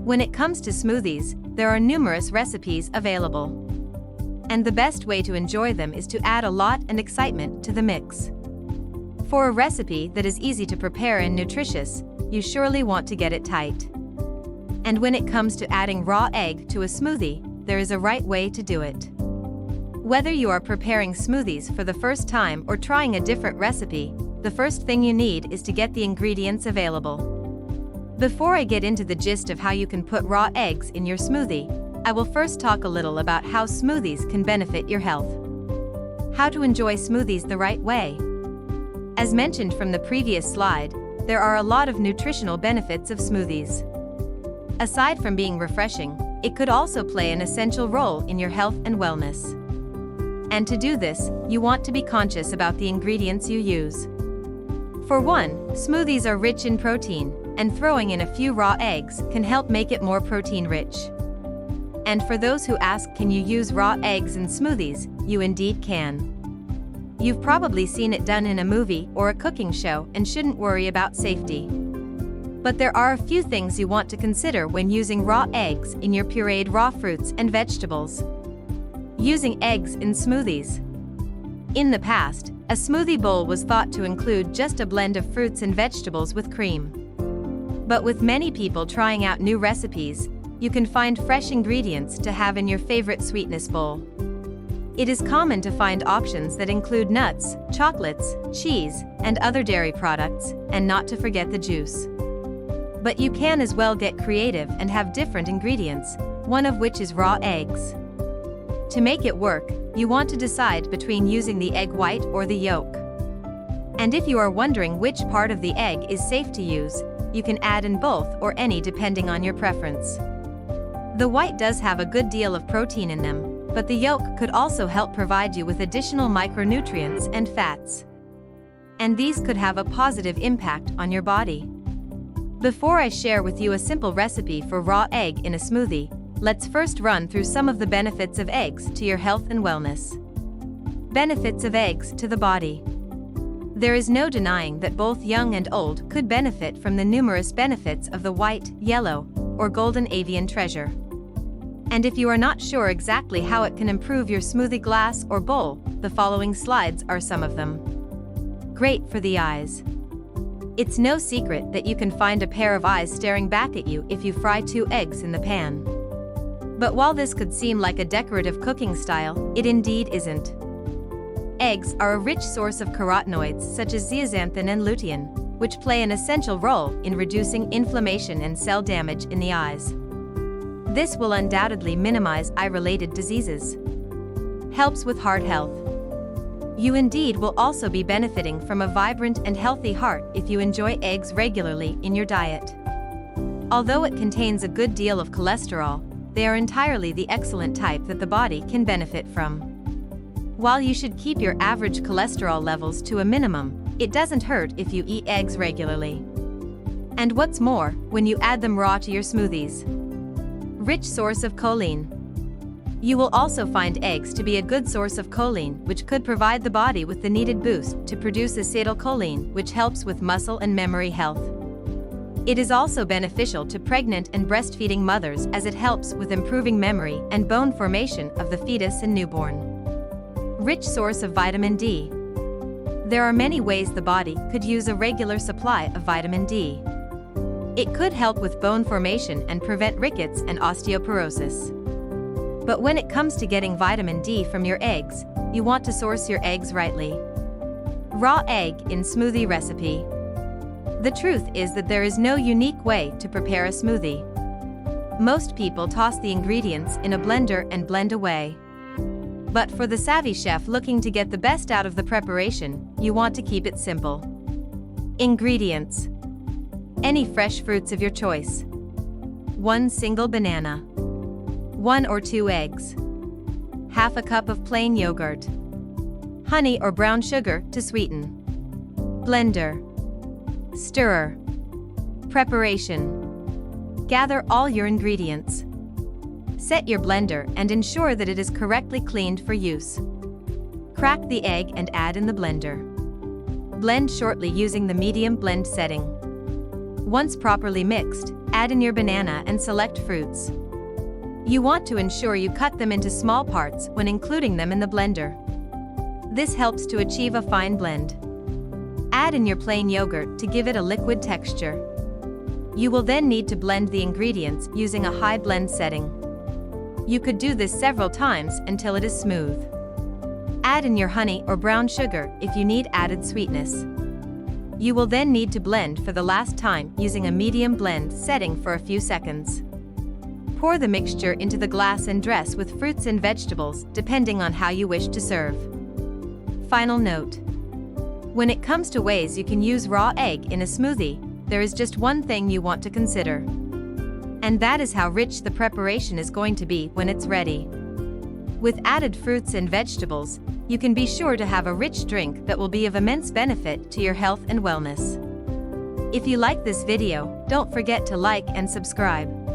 When it comes to smoothies, there are numerous recipes available. And the best way to enjoy them is to add a lot and excitement to the mix. For a recipe that is easy to prepare and nutritious, you surely want to get it tight. And when it comes to adding raw egg to a smoothie, there is a right way to do it. Whether you are preparing smoothies for the first time or trying a different recipe, the first thing you need is to get the ingredients available. Before I get into the gist of how you can put raw eggs in your smoothie, I will first talk a little about how smoothies can benefit your health. How to enjoy smoothies the right way. As mentioned from the previous slide, there are a lot of nutritional benefits of smoothies. Aside from being refreshing, it could also play an essential role in your health and wellness. And to do this, you want to be conscious about the ingredients you use. For one, smoothies are rich in protein, and throwing in a few raw eggs can help make it more protein-rich. And for those who ask, can you use raw eggs in smoothies, you indeed can. You've probably seen it done in a movie or a cooking show and shouldn't worry about safety. But there are a few things you want to consider when using raw eggs in your pureed raw fruits and vegetables. Using eggs in smoothies. In the past, a smoothie bowl was thought to include just a blend of fruits and vegetables with cream. But with many people trying out new recipes, you can find fresh ingredients to have in your favorite sweetness bowl. It is common to find options that include nuts, chocolates, cheese, and other dairy products, and not to forget the juice. But you can as well get creative and have different ingredients, one of which is raw eggs. To make it work, you want to decide between using the egg white or the yolk. And if you are wondering which part of the egg is safe to use, you can add in both or any depending on your preference. The white does have a good deal of protein in them, but the yolk could also help provide you with additional micronutrients and fats. And these could have a positive impact on your body. Before I share with you a simple recipe for raw egg in a smoothie, let's first run through some of the benefits of eggs to your health and wellness. Benefits of eggs to the body. There is no denying that both young and old could benefit from the numerous benefits of the white, yellow, or golden avian treasure. And if you are not sure exactly how it can improve your smoothie glass or bowl, the following slides are some of them. Great for the eyes. It's no secret that you can find a pair of eyes staring back at you if you fry 2 eggs in the pan. But while this could seem like a decorative cooking style, it indeed isn't. Eggs are a rich source of carotenoids such as zeaxanthin and lutein, which play an essential role in reducing inflammation and cell damage in the eyes. This will undoubtedly minimize eye-related diseases. Helps with heart health. You indeed will also be benefiting from a vibrant and healthy heart if you enjoy eggs regularly in your diet. Although it contains a good deal of cholesterol, they are entirely the excellent type that the body can benefit from. While you should keep your average cholesterol levels to a minimum, it doesn't hurt if you eat eggs regularly. And what's more, when you add them raw to your smoothies. Rich source of choline. You will also find eggs to be a good source of choline, which could provide the body with the needed boost to produce acetylcholine, which helps with muscle and memory health. It is also beneficial to pregnant and breastfeeding mothers as it helps with improving memory and bone formation of the fetus and newborn. Rich source of vitamin D. There are many ways the body could use a regular supply of vitamin D. It could help with bone formation and prevent rickets and osteoporosis. But when it comes to getting vitamin D from your eggs, you want to source your eggs rightly. Raw egg in smoothie recipe. The truth is that there is no unique way to prepare a smoothie. Most people toss the ingredients in a blender and blend away. But for the savvy chef looking to get the best out of the preparation, you want to keep it simple. Ingredients. Any fresh fruits of your choice. 1 single banana. 1 or 2 eggs. Half a cup of plain yogurt. Honey or brown sugar to sweeten. Blender. Stirrer. Preparation. Gather all your ingredients. Set your blender and ensure that it is correctly cleaned for use. Crack the egg and add in the blender. Blend shortly using the medium blend setting. Once properly mixed, Add in your banana and select fruits. You want to ensure you cut them into small parts when including them in the blender. This helps to achieve a fine blend. Add in your plain yogurt to give it a liquid texture. You will then need to blend the ingredients using a high blend setting. You could do this several times until it is smooth. Add in your honey or brown sugar if you need added sweetness. You will then need to blend for the last time using a medium blend setting for a few seconds. Pour the mixture into the glass and dress with fruits and vegetables depending on how you wish to serve. Final note. When it comes to ways you can use raw egg in a smoothie, there is just one thing you want to consider. And that is how rich the preparation is going to be when it's ready. With added fruits and vegetables, you can be sure to have a rich drink that will be of immense benefit to your health and wellness. If you like this video, don't forget to like and subscribe.